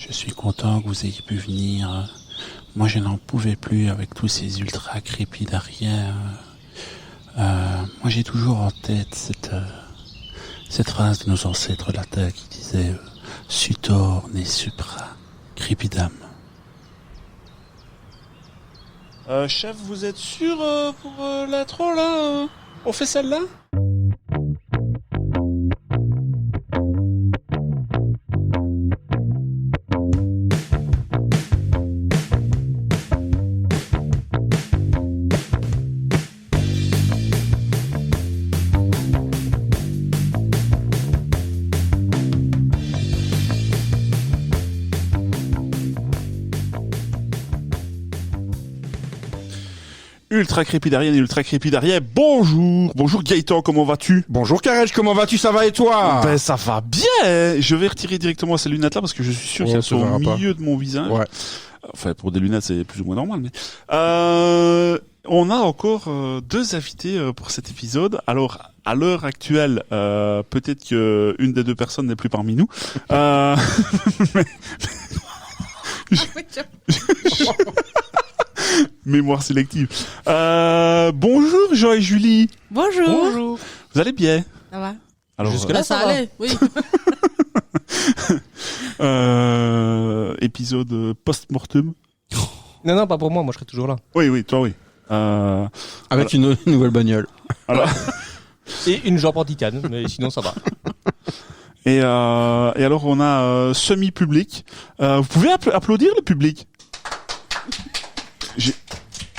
Je suis content que vous ayez pu venir. Moi, je n'en pouvais plus avec tous ces ultra crépidariens. Moi, j'ai toujours en tête cette phrase de nos ancêtres latins qui disait Sutor ne supra crepidam. Chef, vous êtes sûr pour l'intro là on fait celle-là? Ultra crépidarienne et ultra crépidarienne, bonjour. Bonjour Gaëtan, comment vas-tu? Bonjour Karech, comment vas-tu? Ça va et toi? Ben ça va bien. Je vais retirer directement ces lunettes là parce que je suis sûr qu'elles sont au milieu de mon visage. Ouais. Enfin pour des lunettes c'est plus ou moins normal mais on a encore deux invités pour cet épisode. Alors à l'heure actuelle peut-être que une des deux personnes n'est plus parmi nous. Mémoire sélective. Bonjour Jean et Julie. Bonjour. Bonjour. Vous allez bien? Ça va. Alors jusque-là ça allait, oui. Épisode post-mortem. Non, pas pour moi je serai toujours là. Oui, toi oui. Avec une nouvelle bagnole. Alors... Et une jambe en titane, mais sinon ça va. Et alors on a semi-public. Vous pouvez applaudir le public?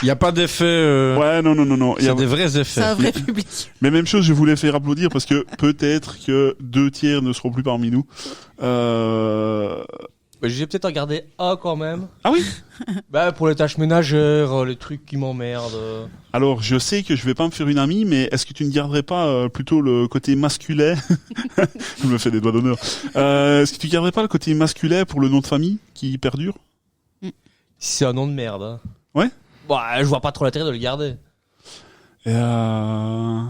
Il n'y a pas d'effet. Ouais, non. Il y a des vrais effets. C'est un vrai public. Mais même chose, je voulais faire applaudir parce que peut-être que 2/3 ne seront plus parmi nous. J'ai peut-être regardé un quand même. Ah oui? Bah pour les tâches ménagères, les trucs qui m'emmerdent. Alors, je sais que je vais pas me faire une amie, mais est-ce que tu ne garderais pas plutôt le côté masculin? Je me fais des doigts d'honneur. Est-ce que tu garderais pas le côté masculin pour le nom de famille qui perdure? C'est un nom de merde. Hein. Ouais? Bah, je vois pas trop l'intérêt de le garder. Je me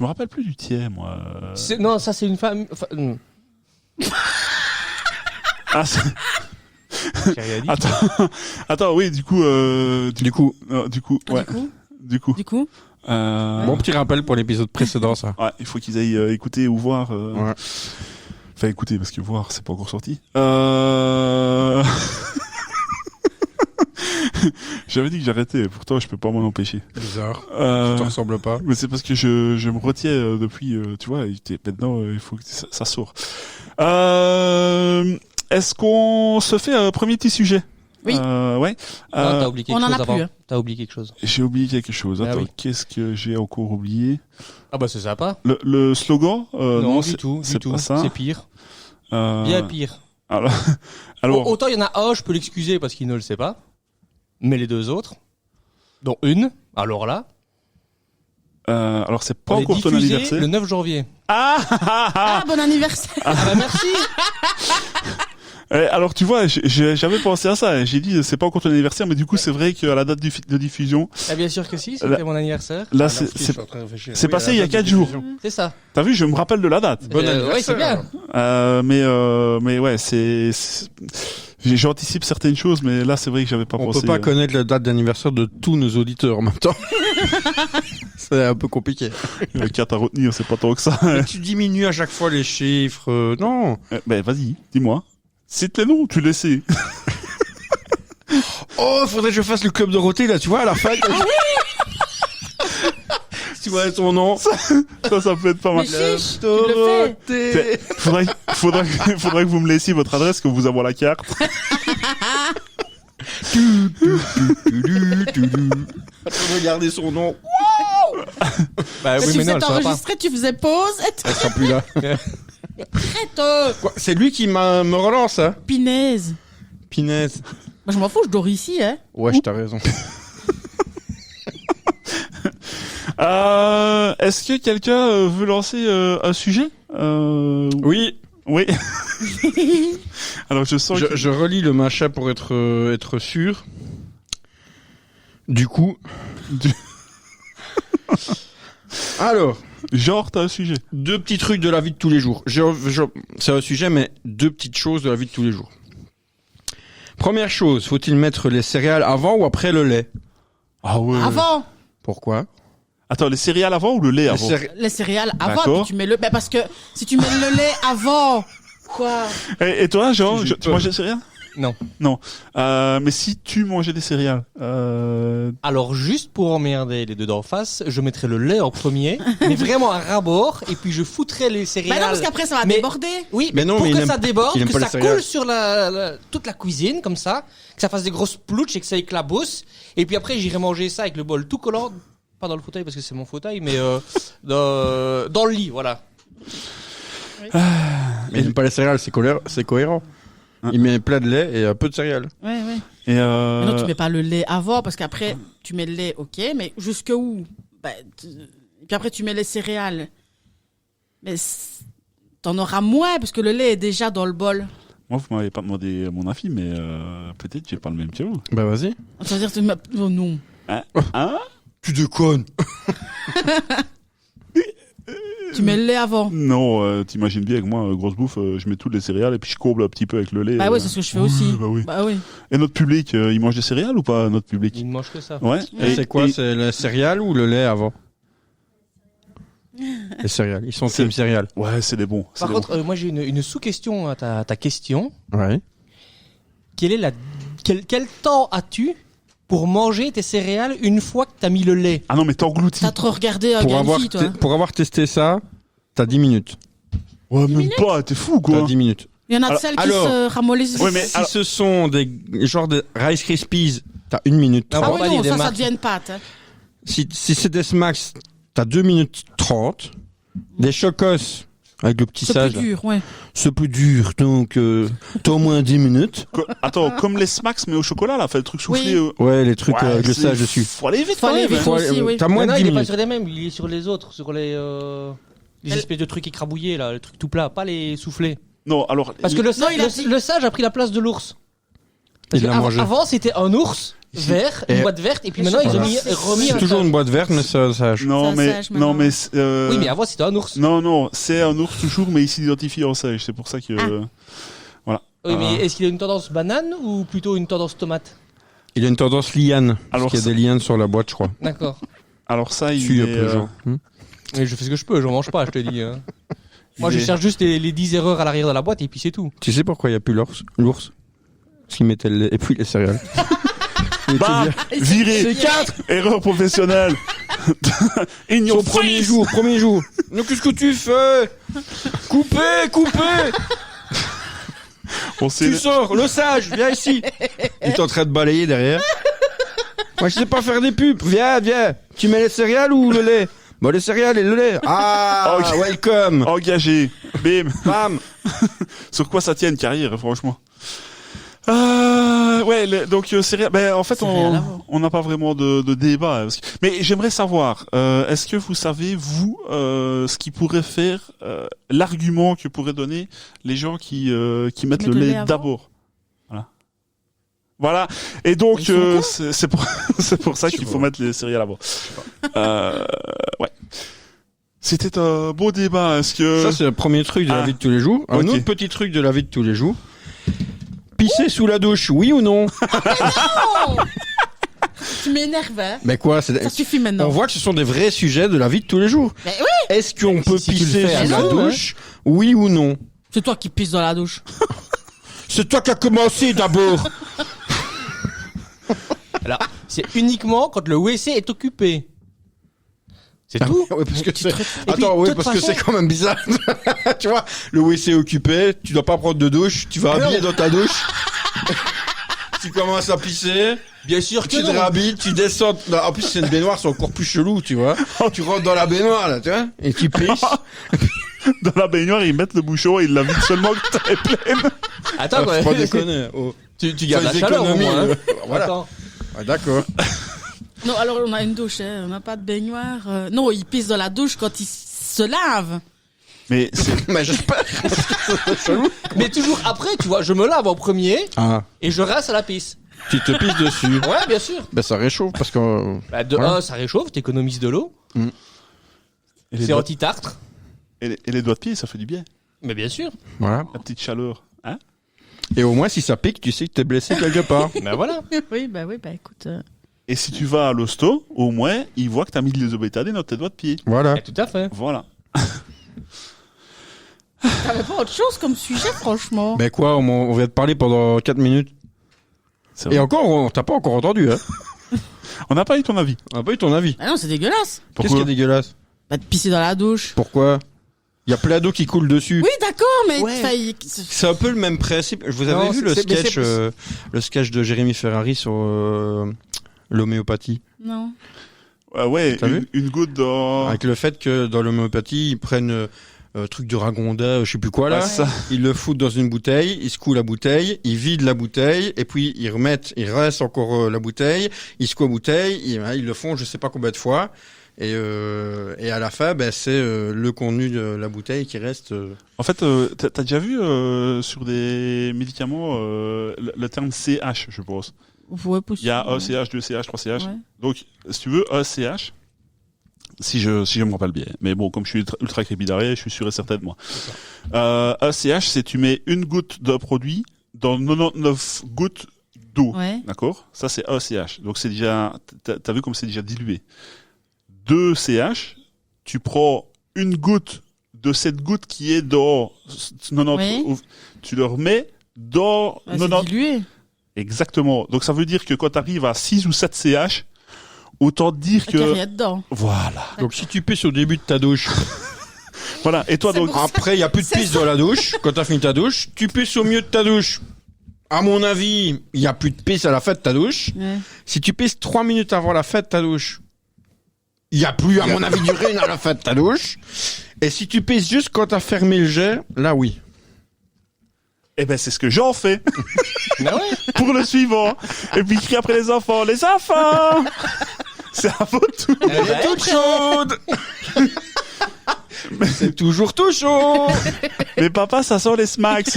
rappelle plus du tien, moi. Non, ça c'est une femme. Ah, J'ai rien dit. Attends, oui, du coup, ouais. Du coup, Bon petit rappel pour l'épisode précédent, ça. Ouais, il faut qu'ils aillent écouter ou voir. Ouais. Enfin, écouter, parce que voir, c'est pas encore sorti. J'avais dit que j'arrêtais, pourtant je peux pas m'en empêcher. Bizarre. Ça te ressemble pas. Mais c'est parce que je me retiens depuis, tu vois, maintenant il faut que ça sort. Est-ce qu'on se fait un premier petit sujet? Oui. Ouais. Non, t'as oublié quelque on en chose a avant. plus, hein. T'as oublié quelque chose. J'ai oublié quelque chose. Ah Attends, oui. qu'est-ce que j'ai encore oublié? Ah bah c'est sympa. Le slogan? Non, du c'est- tout, c'est du tout. pas ça. C'est pire. Euh, Bien pire. Alors, Autant il y en a un, je peux l'excuser parce qu'il ne le sait pas. Mais les deux autres, dont une, alors là, alors c'est pas on est encore ton diffusé anniversaire. le 9 janvier. Ah, bon anniversaire. Ah bah merci. Alors tu vois, j'avais pensé à ça. J'ai dit c'est pas encore ton anniversaire, mais du coup c'est vrai qu'à la date de diffusion, Ah bien sûr que si, Là- c'était mon anniversaire. là c'est passé il y a 4 jours. C'est ça. T'as vu, je me rappelle de la date. Bon Ouais, c'est anniversaire. bien. Mais ouais, j'anticipe certaines choses, mais là c'est vrai que j'avais pas On pensé. peut pas connaître la date d'anniversaire de tous nos auditeurs en même temps. C'est un peu compliqué. 4 à retenir, c'est pas tant que ça. Mais tu diminues à chaque fois les chiffres. Non. Ben vas-y, dis-moi. Cite les noms, tu le sais. Oh, faudrait que je fasse le club Dorothée là, tu vois, à la fin. Tu vois ton nom. Ça peut être pas mal. Mais chiche, tu le fais. Faudrait que vous me laissiez votre adresse, que vous avez la carte. Regardez son nom. Bah Tu oui, mais faisais non, elle sera pas. t'enregistrer, tu faisais pause, et Elle sera plus là. arrête, Quoi, c'est lui qui me relance, hein. pinaise. Pinez. Moi, je m'en fous, je dors ici, hein. Ouais, t'as raison. Est-ce que quelqu'un veut lancer un sujet? Oui. Oui. Alors je sens que... Je relis le machin pour être sûr. Du coup. Alors. Genre, t'as un sujet. 2 petits trucs de la vie de tous les jours. C'est un sujet, mais 2 petites choses de la vie de tous les jours. Première chose, faut-il mettre les céréales avant ou après le lait? Ah ouais. Avant. Pourquoi? Attends, les céréales avant ou le lait avant? Les céréales avant, D'accord. puis tu mets le... Ben parce que si tu mets le lait avant... Quoi? Et toi, Jean, J'ai tu peur. manges des céréales? Non. Non. Mais si tu mangeais des céréales, Alors, juste pour emmerder les deux d'en face, je mettrais le lait en premier, mais vraiment à ras-bord, et puis je foutrais les Ben céréales. non, parce qu'après ça va Mais- déborder. Oui, Mais non, pour mais il que aime- ça déborde, il aime que pas les ça céréales. coule sur toute la cuisine, comme ça, que ça fasse des grosses plouches et que ça éclabousse. Et puis après, j'irai manger ça avec le bol tout collant. Pas dans le fauteuil parce que c'est mon fauteuil, mais dans le lit, voilà. Mais il n'aime pas les céréales, c'est cohérent. Hein. Il met un plat de lait et un peu de céréales. Ouais. et Mais non, tu mets pas le lait avant, parce qu'après, tu mets le lait, ok, mais jusque où? Ben, puis après, tu mets les céréales. Mais t'en auras moins, parce que le lait est déjà dans le bol. moi, vous m'avez pas demandé mon avis, mais peut-être j'ai pas le même que vous. Bah vas-y. Ça veut dire que tu mets... Oh non. Hein? Tu déconnes. Tu mets le lait avant. Non, t'imagines bien avec moi, grosse bouffe, je mets toutes les céréales et puis je courbe un petit peu avec le lait. Bah oui, c'est ce que je fais aussi. Bah oui. Bah oui. Et notre public, il mange des céréales ou pas, notre public? Il ne mange que ça. Ouais. Et c'est quoi? et- C'est les céréales ou le lait avant? Les céréales. Ils sont C'est- team céréales. Ouais, c'est des bons. c'est Par des contre, moi j'ai une sous-question à ta question. Ouais. Quel temps as-tu pour manger tes céréales une fois que t'as mis le lait? bons. Ah non, mais t'engloutis. T'as trop regardé Galfi, toi. Pour avoir testé ça, t'as 10 minutes. Ouais, même pas, t'es fou, T'as quoi. 10 minutes. Il y en a de Alors- celles qui alors- se ramollissent. Ouais, mais si alors- ce sont des genres de Rice Krispies, t'as 1 minute Ah, Ah 30. on va oui, dire non, des ça marques. devient une pâte. Hein. Si c'est des Smacks, t'as 2 minutes 30. Des Chocos, avec le petit C'est sage, plus là, dur, ouais. c'est plus dur, donc t'as au moins 10 minutes. Attends, comme les Smacks, mais au chocolat, là, fait le truc soufflé. Oui. Ouais, les trucs Ouais, avec le c'est- sage dessus. Faut aller vite, Faut quand aller même, vite. hein. Faut aussi, oui. T'as moins de non, 10 il est pas minutes. sur les mêmes, il est sur les autres, sur les Elle- espèces de trucs écrabouillés là, le truc tout plat, pas les soufflés. Non, alors. Parce que le Non, sage, il a dit- le sage a pris la place de l'ours. Parce Il que l'a mangé. Avant, c'était un ours vert, une Et- boîte verte, et puis Mais maintenant ils ont chocolat. remis C'est un toujours sage. une boîte verte, mais c'est un sage. Non, C'est un mais. sage, Non, maintenant. mais. Oui, mais avant c'était un ours. Non, c'est un ours toujours, mais il s'identifie en sage. C'est pour ça que. Ah. Voilà. Oui, mais Ah. est-ce qu'il a une tendance banane ou plutôt une tendance tomate? Il a une tendance liane. Alors, Parce qu'il y a ça- des lianes sur la boîte, je crois. D'accord. Alors, ça, il. Suis un est, peu, genre. Mais je fais ce que je peux, j'en mange pas, je te dis. Hein. Moi, il je est- cherche juste les 10 erreurs à l'arrière de la boîte et puis c'est tout. Tu sais pourquoi il n'y a plus l'ours? Parce qu'il mettait le lait et puis les céréales. Il était Bah, bien. viré. C'est 4. Erreur professionnelle. In your Au premier face. jour, premier jour. Mais qu'est-ce que tu fais? Coupez! On sait. Tu sors, le sage, viens ici. Il est en train de balayer derrière. Moi, je sais pas faire des pubs. Viens. Tu mets les céréales ou le lait? Bon, les céréales et le lait. Ah, Ok. welcome. Engagé. Bim. Bam. Sur quoi ça tient une carrière, franchement. Ouais, donc céréales. Ben, en fait, Céréales avant. on n'a pas vraiment de débat. Mais j'aimerais savoir, est-ce que vous savez vous ce qui pourrait faire l'argument que pourraient donner les gens qui mettent le lait avant. d'abord. Voilà. Et donc Ils sont cons. c'est pour c'est pour ça qu'il faut mettre les céréales avant. Ouais. C'était un beau débat. Est-ce que Ça, c'est le premier truc de la Ah. vie de tous les jours. Un Ok. autre petit truc de la vie de tous les jours. Pisser sous la douche, oui ou non? Tu m'énerves, hein. Mais quoi, c'est... Ça suffit maintenant. On voit que ce sont des vrais sujets de la vie de tous les jours. Mais oui. Est-ce qu'on peut si tu le pisser fais, sous la alors, douche, oui ou non? C'est toi qui pisses dans la douche. C'est toi qui as commencé d'abord. Alors, c'est uniquement quand le WC est occupé. C'est tout. Oui, parce que c'est... puis, Attends, de oui, toute parce que façon- c'est quand même bizarre. Tu vois, le WC est occupé, tu dois pas prendre de douche, tu vas Mais habiller non. dans ta douche. Tu commences à pisser, Bien sûr que tu te non. rhabilles, tu descends. Non, en plus, c'est une baignoire, c'est encore plus chelou, tu vois. Tu rentres dans la baignoire, là, tu vois, et tu pisses. dans la baignoire ils mettent le bouchon et ils la vident seulement que t'es pleine. Attends, Faut pas déconner. Oh. tu gardes la Sans chaleur au économie, moins. Hein. voilà. Attends. Ah, d'accord. Non, alors on a une douche, hein. On n'a pas de baignoire. Non, il pisse dans la douche quand il se lave. Mais c'est Mais j'espère. C'est chelou. Mais toujours après, tu vois, je me lave en premier Ah, et je rince à la pisse. tu te pisses dessus. Ouais, bien sûr. Ben, ça réchauffe parce que. Bah, de Voilà. 1, ça réchauffe, t'économises de l'eau. et les, C'est doigts, anti-tartre. et les doigts de pied ça fait du bien. Mais bien sûr. Voilà. La petite chaleur. Hein? Et au moins, si ça pique, tu sais que t'es blessé quelque part. Ben voilà. Oui, bah écoute. Et si tu vas à l'hosto, au moins, ils voient que t'as mis de l'isobétadine dans tes doigts de pied. Voilà. Eh, tout à fait. Voilà. T'avais pas autre chose comme sujet, franchement. Ben quoi, on vient de parler pendant 4 minutes. C'est Et vrai. encore, on t'a pas encore entendu, hein. On n'a pas eu ton avis. On n'a pas eu ton avis. Ah non, c'est dégueulasse. Qu'est-ce qui est dégueulasse? Bah, de pisser dans la douche. Pourquoi? Il y a plein d'eau qui coule dessus. Oui, d'accord, mais Ouais. C'est un peu le même principe. Vous avez Non, vu le c'est- mais sketch, le sketch de Jérémy Ferrari sur l'homéopathie? Non. Ouais, T'as vu une goutte dans... Avec le fait que dans l'homéopathie, ils prennent truc du Ragonda, je sais plus quoi là. Ouais, ça. Ils le foutent dans une bouteille, ils secouent la bouteille, ils vident la bouteille, et puis ils restent encore la bouteille, ils secouent la bouteille, ils le font je sais pas combien de fois. Et à la fin, ben, c'est le contenu de la bouteille qui reste. En fait, t'as déjà vu sur des médicaments le terme CH, je pense. Ouais, possible. Il y a ACH, 2CH, 3CH. Ouais. Donc, si tu veux, ACH, si je me rappelle bien. Mais bon, comme je suis ultra crépidaré, je suis sûr et certain de moi. ACH, c'est tu mets une goutte d'un produit dans 99 gouttes d'eau. Ouais. D'accord? Ça, c'est ACH. Donc, c'est déjà, t'as vu comme c'est déjà dilué. 2CH, tu prends une goutte de cette goutte qui est dans 90, Oui. tu le remets dans Bah, c'est 90. dilué. Exactement. Donc ça veut dire que quand tu arrives à 6 ou 7 CH, autant te dire Qu'il y a que rien dedans. voilà. Donc si tu pisses au début de ta douche, Voilà. Et toi C'est donc pour ça. après il y a plus de pisse dans la douche. Quand t'as fini ta douche, tu pisses au milieu de ta douche. À mon avis, il y a plus de pisse à la fin de ta douche. Ouais. Si tu pisses 3 minutes avant la fin de ta douche, il y a plus, à mon avis, d'urine à la fin de ta douche. Et si tu pisses juste quand t'as fermé le jet, là oui. eh ben c'est ce que j'en fais Ah ouais. pour le suivant. Et puis je crie après les enfants, c'est à votre tour. Elle est toute chaude. C'est toujours tout chaud. Mais papa, ça sent les smacks.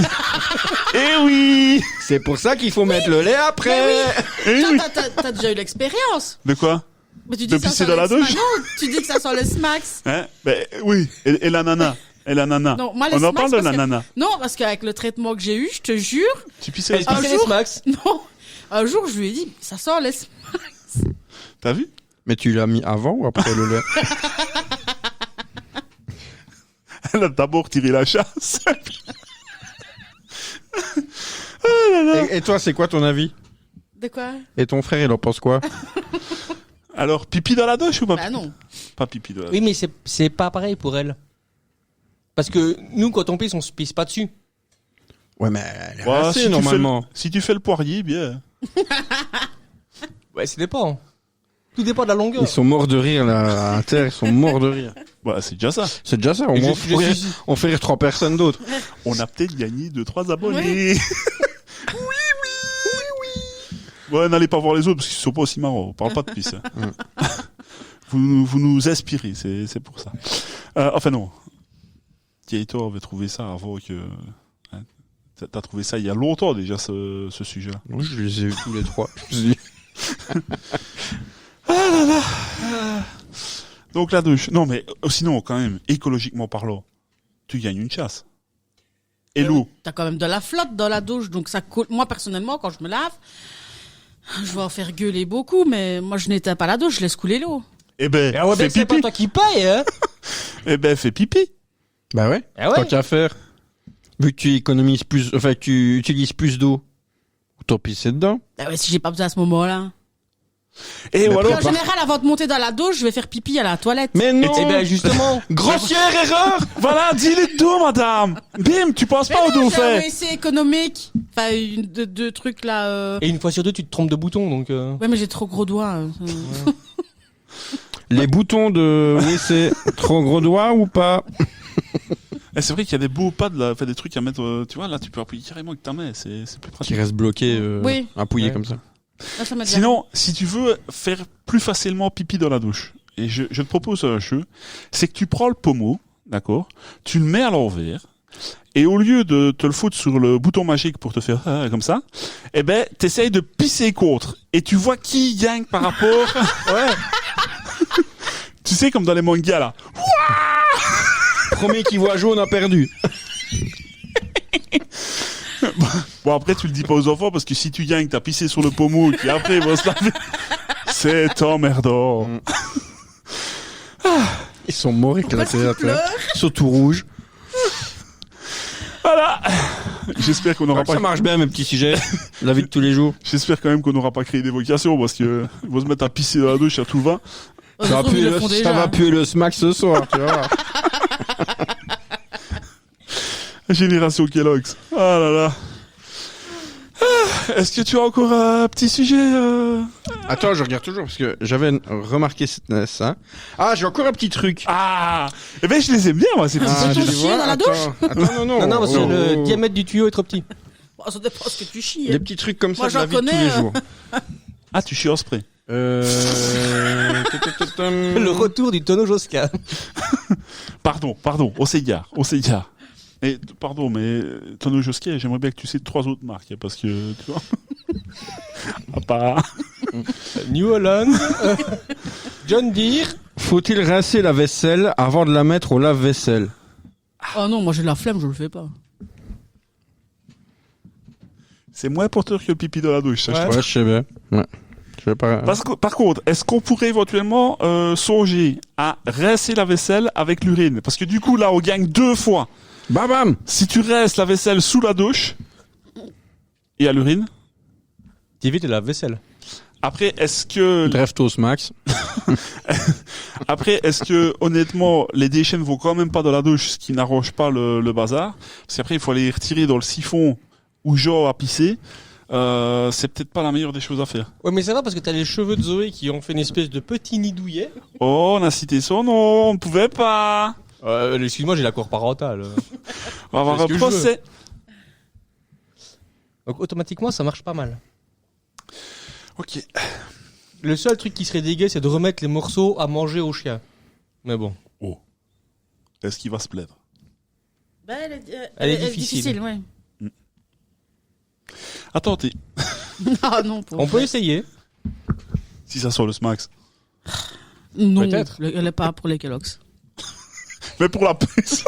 Eh oui. C'est pour ça qu'il faut mettre le lait après. Eh Toi, oui. t'as déjà eu l'expérience. De quoi? Mais tu De dis que ça pisser sent dans la les douche? smacks. Non, tu dis que ça sent les smacks. Hein? Ben oui. Et la nana. Et la nana. Non, moi, les On en smacks, parle de parce la que- nana. Non, parce qu'avec le traitement que j'ai eu, je te jure, Tu pisses les Elle smacks. pissait jour- les smacks. non, un jour, je lui ai dit, ça sent les smacks. T'as vu? Mais tu l'as mis avant ou après le lait? Elle a d'abord tiré la chasse. Et toi, c'est quoi ton avis? De quoi? Et ton frère, il en pense quoi? Alors, pipi dans la douche ou pas? Bah non. Pas pipi dans la douche. Oui, mais c'est pas pareil pour elle. Parce que nous, quand on pisse, on se pisse pas dessus. Ouais, mais elle est Ouais, rincée, si tu normalement. si tu fais le poirier, bien. Ouais, ça dépend. Tout dépend de la longueur. Ils sont morts de rire, là, à terre, ils sont morts de rire. Bah, c'est déjà ça. C'est déjà ça, au Et moins, je suis- on fait rire 3 personnes d'autres. On a peut-être gagné 2-3 abonnés. Oui. Ouais, n'allez pas voir les autres parce qu'ils sont pas aussi marrants. On parle pas de pisse. hein. vous nous inspirez, c'est pour ça. Enfin non. Gaëtan avait trouvé ça avant que... hein, t'as trouvé ça il y a longtemps déjà, ce sujet-là. Oui, je les ai eu tous les 3. Donc la douche. Non, mais sinon, quand même, écologiquement parlant, tu gagnes une chasse. Et l'eau. T'as quand même de la flotte dans la douche, donc ça coule. Moi, personnellement, quand je me lave, je vais en faire gueuler beaucoup, mais moi, je n'éteins pas la douche, je laisse couler l'eau. Eh ben, Ah ouais, fais ben c'est pas pipi. toi qui paye, hein. Eh ben, fais pipi. Bah ouais. Ah ouais. Tant qu'à faire. Vu que tu économises plus, enfin, que tu utilises plus d'eau, autant pisser dedans. Ah ouais, si j'ai pas besoin à ce moment-là. Et Mais ou Puis alors, en général, avant de monter dans la douche, je vais faire pipi à la toilette. Mais non! Eh ben justement. Grossière erreur! voilà, 10 litres d'eau, madame. Bim, tu penses Mais pas au non, dos j'ai un fait. WC économique. Enfin, deux trucs là. Et une fois sur deux, tu te trompes de bouton, donc. Ouais, mais j'ai trop gros doigts. Les boutons de WC, trop gros doigts ou pas? Et c'est vrai qu'il y a des beaux pads là, des trucs à mettre, tu vois, là tu peux appuyer carrément avec ta main, c'est plus Qui pratique. reste bloqué, Oui. appuyé Ouais. comme ça. Là, ça m'a déjà- Sinon, si tu veux faire plus facilement pipi dans la douche, et je te propose un jeu, c'est que tu prends le pommeau, d'accord, tu le mets à l'envers, et au lieu de te le foutre sur le bouton magique pour te faire comme ça, eh ben, t'essayes de pisser contre, et tu vois qui gagne par rapport. Ouais. Tu sais, comme dans les mangas là. Premier qui voit jaune a perdu. Bon, après, tu le dis pas aux enfants parce que si tu gagnes, t'as pissé sur le pommeau et puis après, ils vont se laver. C'est emmerdant. Ils sont morts éclatés à terre. Ils sont tout rouges. Voilà. J'espère qu'on n'aura Ça pas, marche bien, mes petits sujets. La vie de tous les jours. j'espère quand même qu'on n'aura pas créé des vocations parce que ils vont se mettre à pisser dans la douche à tout va. Ça va puer le smack ce soir, tu vois. Génération Kellogg's. Ah là là. Est-ce que tu as encore un petit sujet Attends, je regarde toujours parce que j'avais remarqué ça. Ah, j'ai encore un petit truc. Ah, eh ben je les aime bien moi ces petits Ah, sujets. tu chies dans la douche Attends, non. Non, parce que Oh, le oh. diamètre du tuyau est trop petit. Bon, ça dépend ce que tu chies. Des petits trucs comme ça Moi, de la j'en vie de tous connais, les jours. Ah, tu chies en spray. Le retour du tonneau Josca. Pardon, on s'égare. Et pardon, mais Tonneau Josquet, j'aimerais bien que tu sais 3 autres marques parce que tu vois. À part. New Holland, John Deere. Faut-il rincer la vaisselle avant de la mettre au lave-vaisselle? Oh non, moi j'ai la flemme, je le fais pas. C'est moins porteur que le pipi dans la douche, ça, je Ouais. trouve. Ouais, je sais bien. Ouais. Je vais pas. Par contre, est-ce qu'on pourrait éventuellement songer à rincer la vaisselle avec l'urine? Parce que du coup, là, on gagne 2 fois. Bam bam. Si tu rinces la vaisselle sous la douche et à l'urine, T'évites la vaisselle. après, est-ce que Dreftos Max. honnêtement, les déchets ne vont quand même pas dans la douche, ce qui n'arrange pas le bazar. Parce qu'après, il faut aller les retirer dans le siphon ou genre à pisser. C'est peut-être pas la meilleure des choses à faire. Ouais, mais ça va parce que t'as les cheveux de Zoé qui ont fait une espèce de petit nid douillet. Oh, on a cité son nom, on ne pouvait pas. Excuse-moi, j'ai l'accord parental. On va avoir C'est ce un que je procès. Donc automatiquement, ça marche pas mal. Ok. Le seul truc qui serait dégueu, c'est de remettre les morceaux à manger au chien. Mais bon. Oh. Est-ce qu'il va se plaindre? Bah, Elle est difficile. ouais. Attends, Ah non, pour On peut essayer. si ça sort le Smax. Non, Peut-être. elle est pas pour les Kellogg's. Mais pour la puce.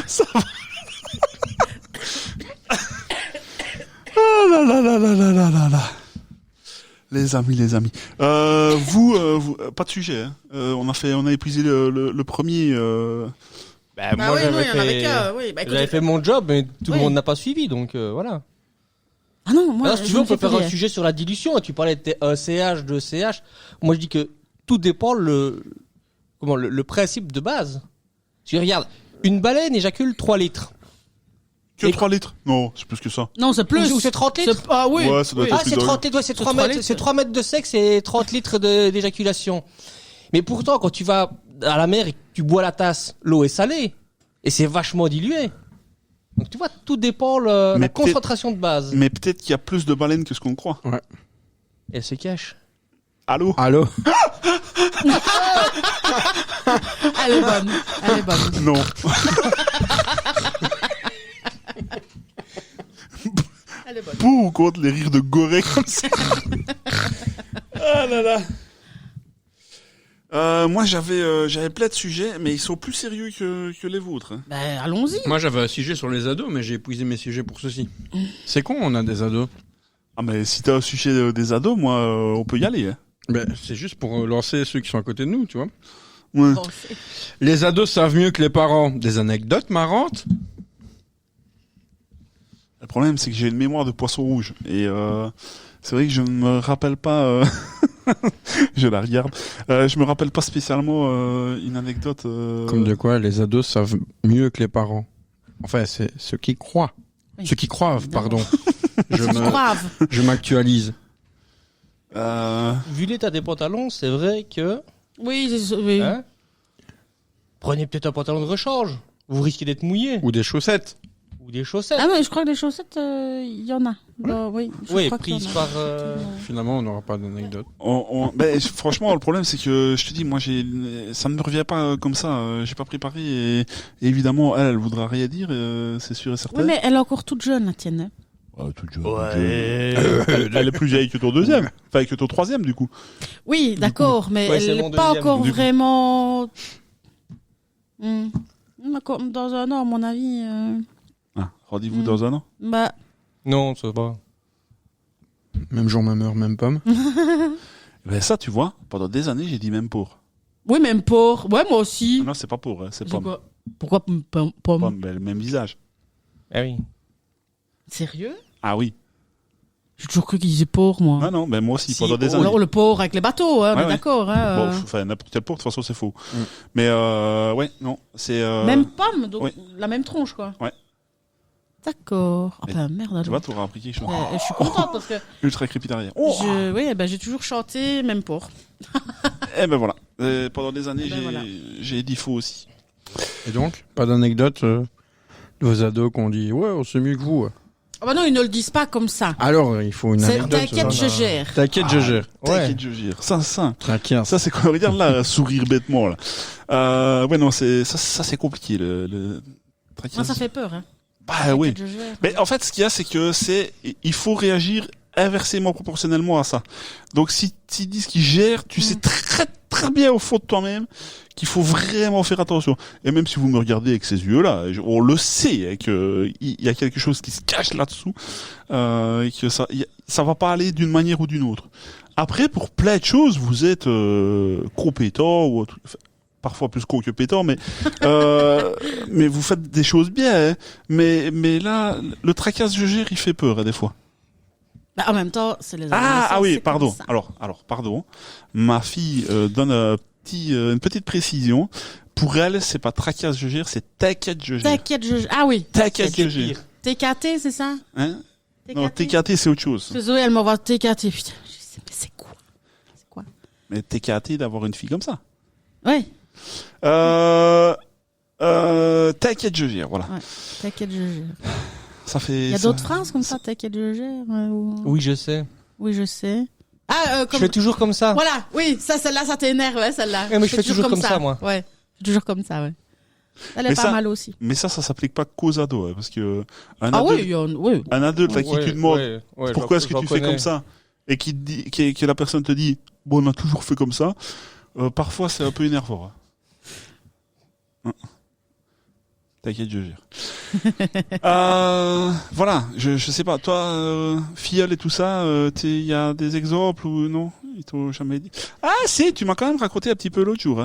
Ça va. Oh là là là là là là là là. Les amis. Vous, pas de sujet. Hein. On a épuisé le premier. Bah, Bah oui, non, il y en avait qu'un, oui. Bah, écoutez- j'avais fait mon job, mais tout le Oui. monde n'a pas suivi, donc voilà. Ah non, moi, Alors, si tu je veux, on ne peut fais faire plus un rien. sujet sur la dilution. Tu parlais de CH, de CH. Moi, je dis que tout dépend le principe de base. Tu regardes, une baleine éjacule 3 litres. Que Et- 3 litres? Non, c'est plus que ça. Non, c'est plus. Ou c'est 30 litres? Ah oui. Ouais, ça doit être Ah, un truc c'est de- 30 litres, ouais, c'est 3 3 mètres, litres. c'est 3 mètres de sexe et 30 litres d'éjaculation. Mais pourtant, quand tu vas à la mer et que tu bois la tasse, l'eau est salée. Et c'est vachement dilué. Donc tu vois, tout dépend la Mais concentration de base. Mais peut-être qu'il y a plus de baleines que ce qu'on croit. Elle se cache. Allô? Allô? Elle est bonne. Elle est bonne. Non. Elle est bonne. Pour ou contre les rires de Gorée comme ça? Ah là là. Moi j'avais plein de sujets, mais ils sont plus sérieux que les vôtres. Hein. Ben, allons-y. Moi, j'avais un sujet sur les ados, mais j'ai épuisé mes sujets pour ceci. C'est con, on a des ados. Ah mais si t'as un sujet des ados, moi on peut y aller. Hein. Ben, c'est juste pour lancer ceux qui sont à côté de nous, tu vois. Ouais. Bon, c'est- Les ados savent mieux que les parents. Des anecdotes marrantes? Le problème c'est que j'ai une mémoire de poisson rouge et c'est vrai que je ne me rappelle pas. Je la regarde. Je me rappelle pas spécialement une anecdote. Comme de quoi les ados savent mieux que les parents. Enfin, c'est ceux qui croient. Oui. Ceux qui croient, pardon. Grave. Je m'actualise. Vu l'état des pantalons, c'est vrai que... Oui, oui. Hein, prenez peut-être un pantalon de rechange. Vous risquez d'être mouillé. Ou des chaussettes. Ou des chaussettes. Ah non, je crois que les chaussettes, il y en a. Oui, je Oui, crois qu'il y en prises a. par... Finalement, on n'aura pas d'anecdote. Ben, franchement, le problème c'est que je te dis, moi ça ne me revient pas comme ça. J'ai pas préparé et évidemment elle voudra rien dire, c'est sûr et certain. Oui, mais elle est encore toute jeune, la tienne. hein. Toute jeune. Ouais. Elle est plus vieille que ton deuxième, enfin que ton troisième du coup. Oui, d'accord, mais Ouais, c'est elle mon n'est pas deuxième, encore du coup. vraiment... Comme dans un an, à mon avis... Ah, rendez-vous dans un an. Bah, Non, ça va. Même jour, même heure, même pomme. Ben ça, tu vois, pendant des années, j'ai dit même pour. oui, même pour. Ouais, moi aussi. Ah non, c'est pas pour, hein, c'est C'est pomme. quoi Pourquoi pomme Pomme, ben, le même visage. Ah oui. Sérieux Ah oui. J'ai toujours cru qu'ils disaient porc, moi. Ah non, ben moi aussi, Si, pendant des oh, années. Alors, le porc avec les bateaux, hein, on Ouais, est ouais. d'accord. Hein, Bon, enfin, n'importe quel porc, de toute façon, c'est faux. Mais ouais, non, c'est... Même pomme, donc oui. la même tronche, quoi. Ouais. D'accord. Ah Mais- ben merde, alors. Tu vois, t'auras appris quelque chose. Je suis contente parce que Ultra crépidarière. oui, ben, j'ai toujours chanté même porc. Eh ben voilà. Pendant des années, Ben voilà. j'ai dit faux aussi. Et donc, pas d'anecdote de vos ados qui ont dit ouais, on sait mieux que vous. Ah bah non, ils ne le disent pas comme ça. Alors, il faut une C'est anecdote. t'inquiète, je gère. T'inquiète, je gère. T'inquiète, je gère. Ça. T'inquiète. Ça, c'est quoi? Regarde là, sourire bêtement, là. Ouais, non, ça, c'est compliqué, le Moi, ça fait peur. Hein. Bah oui. T'inquiète, je gère. Mais en fait, ce qu'il y a, c'est que il faut réagir inversement proportionnellement à ça. Donc, si tu dis ce qu'il gère, tu sais très, très bien au fond de toi-même qu'il faut vraiment faire attention. Et même si vous me regardez avec ces yeux-là, on le sait, hein, que il y a quelque chose qui se cache là-dessous, et que ça va pas aller d'une manière ou d'une autre. Après, pour plein de choses, vous êtes compétent ou enfin, parfois plus con que pétant, mais mais vous faites des choses bien. Hein. Mais là, le tracasse je gère, il fait peur hein, des fois. Bah, en même temps, c'est les Ah adolescents, oui, c'est pardon. comme ça. Alors pardon. Ma fille donne une petite précision. Pour elle, c'est pas tracasse je gère, c'est t'inquiète je gère. T'inquiète, je gère. Ah oui. T'inquiète je C'est gère. pire. TKT, c'est ça Hein? Non, TKT c'est autre chose. Zoé, elle m'envoie TKT. Putain, je sais, mais c'est quoi C'est quoi Mais TKT d'avoir une fille comme ça. Ouais, T'inquiète je gère, voilà. t'inquiète, je gère. Ça fait. Il y a ça- d'autres phrases comme ça, t'inquiète, je gère ou... Oui, je sais. Oui, je sais. Ah, Je comme... fais toujours comme ça. Voilà, oui, ça, celle-là, ça t'énerve, ouais, celle-là. Ouais, mais je fais toujours comme ça, moi. Ouais, je fais toujours comme ça, ouais. Elle est Mais pas ça- mal aussi. Mais ça s'applique pas qu'aux ados, hein, parce que un Ah adulte, oui, il y en... oui. un adulte à qui Ouais, tu demandes ouais, pourquoi est-ce je que tu fais reconnais. comme ça et qui te dit, que la personne te dit bon on a toujours fait comme ça, parfois c'est un peu énervant. Hein. T'inquiète, je gère. Voilà, je sais pas, toi, filleule et tout ça, il y a des exemples ou non? Ils t'ont jamais dit. Ah si, tu m'as quand même raconté un petit peu l'autre jour.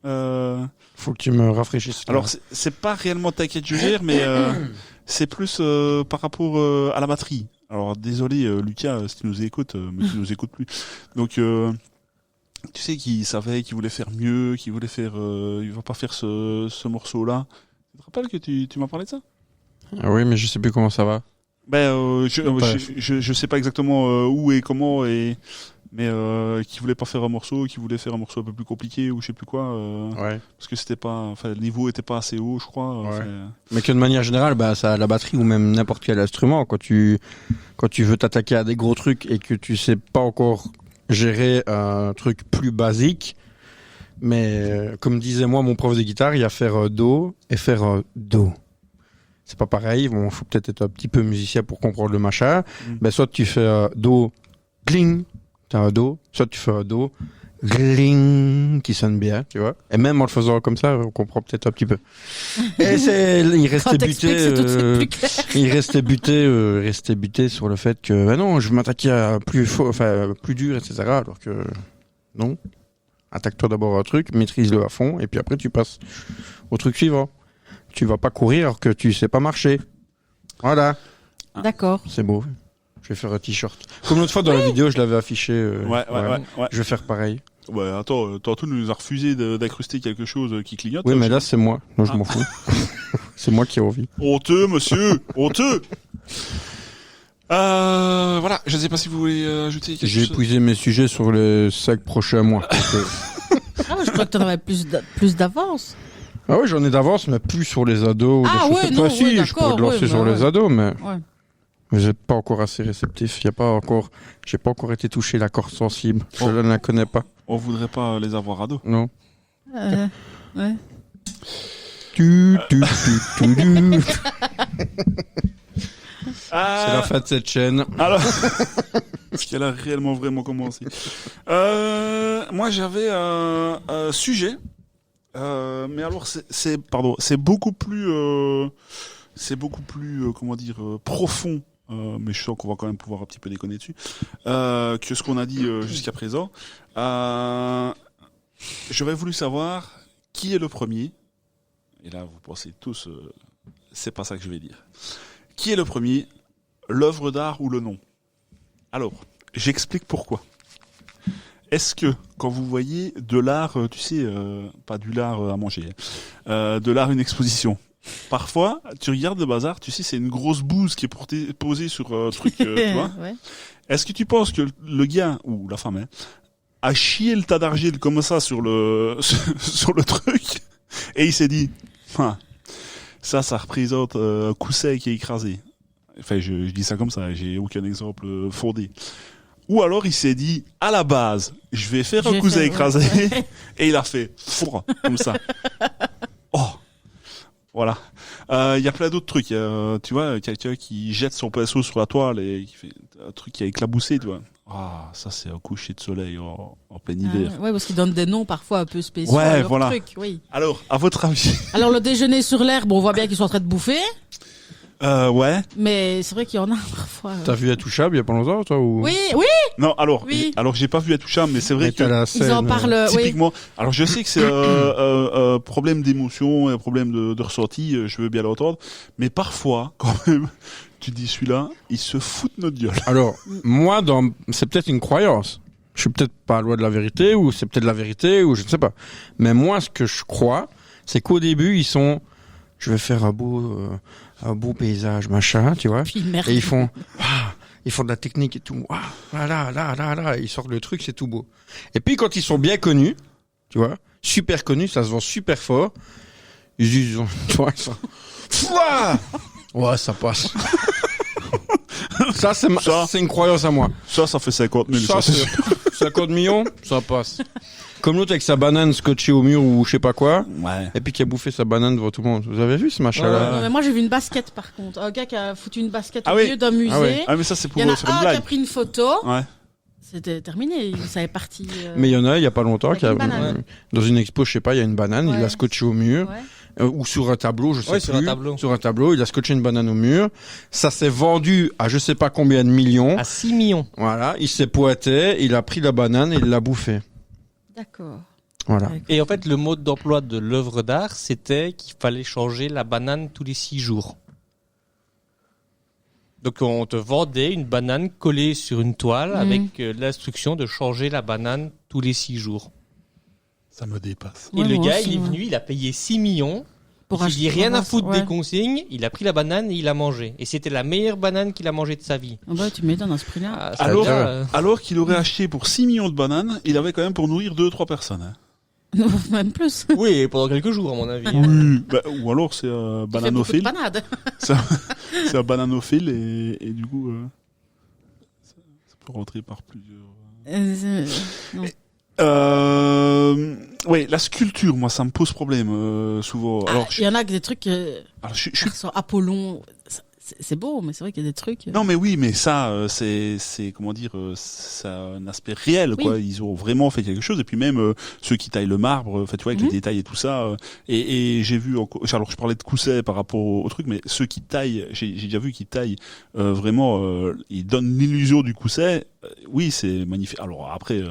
Hein. Faut que tu me rafraîchisses. Alors c'est pas réellement t'inquiète, je gère, mais c'est plus par rapport à la batterie. Alors désolé Lucas, si tu nous écoutes, mais tu nous écoutes plus. Donc tu sais qu'il savait qu'il voulait faire mieux, qu'il voulait faire, il va pas faire ce morceau-là. Tu te rappelles que tu m'as parlé de ça? Ah oui, mais je sais plus comment ça va. Ben Bref. je sais pas exactement où et comment mais qui voulait pas faire un morceau, qui voulait faire un morceau un peu plus compliqué ou je sais plus quoi. Ouais. Parce que c'était pas, enfin le niveau était pas assez haut, je crois. Ouais. Enfin, Mais que de manière générale, bah, ça, la batterie ou même n'importe quel instrument, quand tu veux t'attaquer à des gros trucs et que tu sais pas encore gérer un truc plus basique, mais comme disait moi mon prof de guitare, il y a faire do et faire do. C'est pas pareil. Bon, faut peut-être être un petit peu musicien pour comprendre le machin. Ben, soit tu fais do, gling, t'as un do, soit tu fais un do, gling, qui sonne bien, tu vois. Et même en le faisant comme ça, on comprend peut-être un petit peu. Et il Quand restait t'expliques, buté, c'est tout de suite plus clair. il restait buté sur le fait que, ben non, je vais m'attaquer à plus dur, etc. Alors que, non. Attaque-toi d'abord à un truc, maîtrise-le à fond, et puis après tu passes au truc suivant. Tu vas pas courir alors que tu sais pas marcher. Voilà. D'accord. C'est beau. Je vais faire un t-shirt. Comme l'autre fois dans la vidéo, je l'avais affiché. ouais. Je vais faire pareil. Ouais, attends, tantôt nous a refusé d'incruster quelque chose qui clignote. Oui, ça, mais je- là, c'est moi. Non, je m'en fous. C'est moi qui ai envie. Honteux, monsieur, honteux. Voilà, je sais pas si vous voulez ajouter quelque J'ai chose. épuisé mes sujets sur les 5 prochains mois. Ah, je crois que t'en avais plus d'avance. Ah oui, j'en ai d'avance, mais plus sur les ados. Ah des choses ouais, comme non, ça. Si, ouais, je pourrais d'accord, te lancer ouais, sur bah les ouais. ados, mais Ouais. vous êtes pas encore assez réceptif. J'ai pas encore été touché la corde sensible. Je ne la connais pas. On voudrait pas les avoir à dos. Non. Ouais. Tu. C'est C'est la fin de cette chaîne. Alors, est-ce qu'elle a réellement vraiment commencé? Moi, j'avais un sujet, mais alors c'est beaucoup plus c'est beaucoup plus, profond. Mais je sens qu'on va quand même pouvoir un petit peu déconner dessus, que ce qu'on a dit jusqu'à présent. J'aurais voulu savoir qui est le premier. Et là, vous pensez tous, c'est pas ça que je vais dire. Qui est le premier, l'œuvre d'art ou le nom? Alors, j'explique pourquoi. Est-ce que, quand vous voyez de l'art, tu sais, pas du lard à manger, de l'art une exposition, parfois, tu regardes le bazar, tu sais, c'est une grosse bouse qui est posée sur un truc, tu vois. Ouais. Est-ce que tu penses que le gars, ou la femme, a chié le tas d'argile comme ça sur le truc, et il s'est dit, ça représente un coussin qui est écrasé. Enfin, je dis ça comme ça, j'ai aucun exemple fondé. Ou alors il s'est dit, à la base, je vais faire un coussin écrasé, et il a fait, comme ça. Oh, voilà. Il y a plein d'autres trucs. Tu vois, quelqu'un qui jette son pinceau sur la toile et qui fait un truc qui a éclaboussé, tu vois. Ah, ça c'est un coucher de soleil en plein hiver. Ouais, parce qu'ils donnent des noms parfois un peu spéciaux. Ouais, à leur voilà. truc, oui. Alors, à votre avis? Alors le déjeuner sur l'herbe, on voit bien qu'ils sont en train de bouffer, Ouais. mais c'est vrai qu'il y en a parfois. T'as vu Intouchable il y a pas longtemps, toi ou... Oui, Non, alors, Oui. j'ai pas vu Intouchable, mais c'est vrai Mais t'as que la ils scène, en parlent. Oui. typiquement. Alors, je sais que c'est un problème d'émotion, un problème de ressenti. Je veux bien l'entendre, mais parfois, quand même, tu dis celui-là, il se fout de notre gueule. Alors, moi, c'est peut-être une croyance. Je suis peut-être pas loin de la vérité, ou c'est peut-être la vérité, ou je ne sais pas. Mais moi, ce que je crois, c'est qu'au début, ils sont, je vais faire un beau paysage, machin, tu vois. Puis merde. Et ils font de la technique et tout. Là, ils sortent le truc, c'est tout beau. Et puis, quand ils sont bien connus, tu vois, super connus, ça se vend super fort, ils disent, tu vois, ils sont, ouais, ça passe. Ça, c'est une croyance à moi. Ça fait 50 000. Ça, c'est 50 millions, ça passe. Comme l'autre avec sa banane scotchée au mur ou je sais pas quoi, Ouais. et puis qui a bouffé sa banane devant tout le monde. Vous avez vu ce machin-là? Non, mais moi j'ai vu une basket par contre. Un gars qui a foutu une basket Ah au oui. milieu d'un musée. Ah oui. Ah, mais ça, c'est pour Il y en a faire une un qui blague. a pris une photo. Ouais. C'était terminé. Ça est parti. Mais il y en a, il y a pas longtemps, Avec qui a, une banane. dans une expo, je sais pas, il y a une banane, il Ouais. l'a scotché au mur. Ouais. Ou sur un tableau, je sais Ouais, plus. sur un tableau. Sur un tableau, il a scotché une banane au mur. Ça s'est vendu à je sais pas combien de millions. À 6 millions. Voilà, il s'est pointé, il a pris la banane et il l'a bouffée. D'accord. Voilà. Et en fait, le mode d'emploi de l'œuvre d'art, c'était qu'il fallait changer la banane tous les 6 jours. Donc on te vendait une banane collée sur une toile avec l'instruction de changer la banane tous les 6 jours. Ça me dépasse. Et Ouais, le moi gars, aussi, il est ouais. venu, il a payé 6 millions. Pour Il acheter dit rien à foutre ouais. des consignes. Il a pris la banane et il a mangé. Et c'était la meilleure banane qu'il a mangée de sa vie. Ah bah, tu m'étonnes à ce prix-là. Ah, ça Alors, veut dire, alors qu'il aurait acheté pour 6 millions de bananes, il avait quand même pour nourrir 2-3 personnes. Hein. Non, même plus. Oui, pendant quelques jours, à mon avis. Ou alors c'est un Il fait beaucoup de bananophile. panades. C'est un bananophile et du coup, ça peut rentrer par plusieurs. Non. Oui, la sculpture, moi, ça me pose problème souvent. Alors, Il y en a que des trucs. alors, je suis Sur Apollon. C'est beau, mais c'est vrai qu'il y a des trucs. Non mais oui, mais ça c'est comment dire, ça a un aspect réel quoi. Oui. Ils ont vraiment fait quelque chose et puis même ceux qui taillent le marbre, enfin tu vois avec les détails et tout ça. Et j'ai vu alors je parlais de Cousset par rapport au truc, mais ceux qui taillent, j'ai déjà vu qu'ils taillent vraiment, ils donnent l'illusion du Cousset. Oui, c'est magnifique. Alors après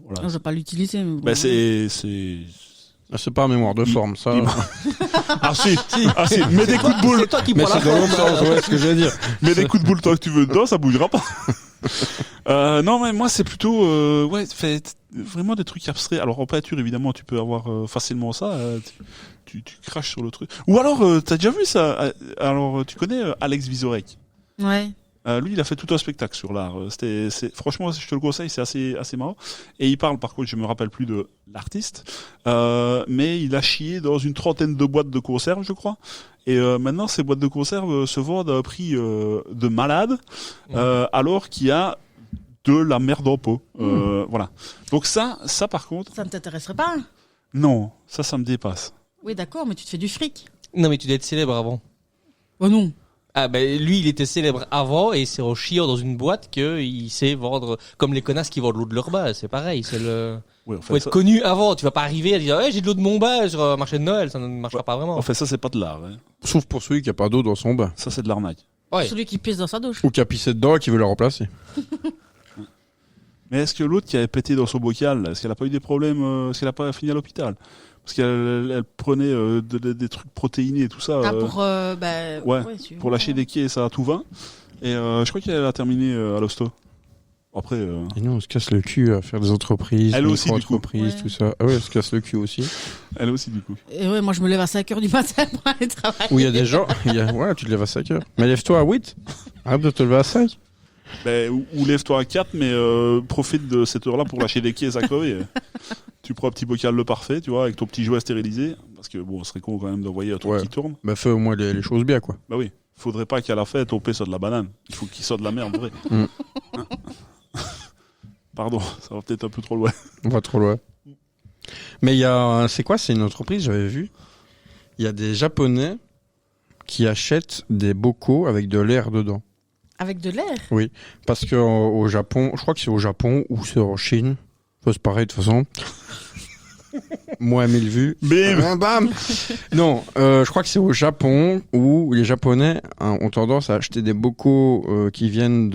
voilà. Non, je vais pas l'utiliser. Mais bon. Ben c'est C'est pas un mémoire de forme, ça. ah si, mets des coups de boule. C'est toi qui Mais prends la c'est dans l'autre forme. sens, ouais, ce que je veux dire. Mets des coups de boule tant que tu veux dedans, ça bougera pas. Non, mais moi, c'est plutôt, fait vraiment des trucs abstraits. Alors, en peinture, évidemment, tu peux avoir facilement ça. Tu craches sur le truc. Ou alors, t'as déjà vu ça? Alors, tu connais Alex Vizorek? Ouais. Lui, il a fait tout un spectacle sur l'art. Franchement, je te le conseille, c'est assez marrant. Et il parle, par contre, je me rappelle plus de l'artiste, mais il a chié dans une 30aine de boîtes de conserve, je crois. Et maintenant, ces boîtes de conserve se vendent à un prix de malade, alors qu'il y a de la merde en pot. Voilà. Donc ça, par contre, Ça ne t'intéresserait pas? non, ça me dépasse. Oui, d'accord, mais tu te fais du fric. Non, mais tu dois être célèbre avant. Oh non. Ah ben lui il était célèbre avant et c'est en chiant dans une boîte qu'il sait vendre comme les connasses qui vendent l'eau de leur bas, c'est pareil, c'est le Ouais, en faut fait, être connu avant, tu vas pas arriver à dire j'ai de l'eau de mon bas sur un marché de Noël, ça ne marchera pas vraiment. en fait, ça, c'est pas de l'art. Hein. Sauf pour celui qui a pas d'eau dans son bain. Ça, c'est de l'arnaque. Ouais. Celui qui pisse dans sa douche. Ou qui a pissé dedans et qui veut la remplacer. Mais est-ce que l'autre qui avait pété dans son bocal, est-ce qu'elle a pas eu des problèmes, est-ce qu'elle a pas fini à l'hôpital? Parce qu'elle prenait des trucs protéinés et tout ça. Ah, pour, pour lâcher des quais, ça a tout va. Et je crois qu'elle a terminé à l'hosto. Après, Et nous, on se casse le cul à faire des entreprises, Elle aussi, du coup. micro-entreprises, Ouais. tout ça. Ah ouais, on se casse le cul aussi. elle aussi, du coup. Et ouais, moi je me lève à 5h du matin pour aller travailler. Où il y a des gens, ouais, tu te lèves à 5 heures. Mais lève-toi à 8. Arrête de te lever à 5. Ben, ou lève-toi à 4, mais profite de cette heure-là pour lâcher des quais à crever. Tu prends un petit bocal le parfait, tu vois, avec ton petit jouet stérilisé. Parce que bon, ce serait con quand même d'envoyer un truc Ouais. qui tourne. Bah, fais au moins les choses bien, quoi. Bah oui. Faudrait pas qu'à la fête, on paie sur de la banane. Il faut qu'il soit de la merde, vrai. Mm. Pardon, ça va peut-être un peu trop loin. On va trop loin. Mais il y a, c'est quoi? C'est une entreprise, j'avais vu. Il y a des Japonais qui achètent des bocaux avec de l'air dedans. Avec de l'air. Parce que au Japon, je crois que c'est au Japon ou c'est en Chine. C'est pareil de toute façon. Moins 1000 vues. Bim. Bam. Non, je crois que c'est au Japon où les Japonais ont tendance à acheter des bocaux qui viennent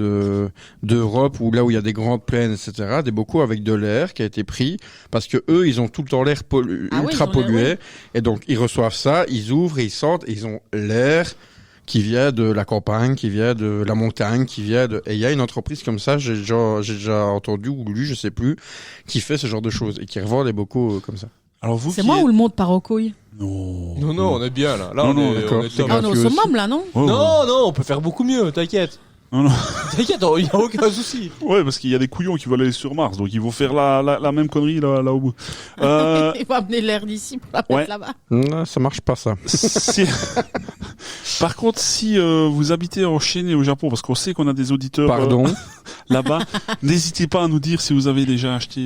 d'Europe ou là où il y a des grandes plaines, etc. Des bocaux avec de l'air qui a été pris parce que eux, ils ont tout le temps l'air Ah oui, ultra ils ont l'air, pollué ouais. et donc ils reçoivent ça, ils ouvrent, et ils sentent, et ils ont l'air qui vient de la campagne, qui vient de la montagne, qui vient de... Et il y a une entreprise comme ça, j'ai déjà entendu ou lu, je sais plus, qui fait ce genre de choses et qui revend des bocaux comme ça. Alors vous C'est qui moi êtes- ou le monde part aux couilles? Non. Non, on est bien là. Là, Non, on non, est, d'accord. on est top. C'est Ah, on est au gratuit summum là, non? Oh. Non, on peut faire beaucoup mieux, t'inquiète. Non, non. T'inquiète, il n'y a aucun souci. Ouais, parce qu'il y a des couillons qui veulent aller sur Mars, donc ils vont faire la même connerie là au bout. Il faut amener l'air d'ici pour la mettre ouais. là-bas. Non, ça marche pas ça. Si- Par contre, si vous habitez en Chine et au Japon, parce qu'on sait qu'on a des auditeurs Pardon, là-bas, n'hésitez pas à nous dire si vous avez déjà acheté.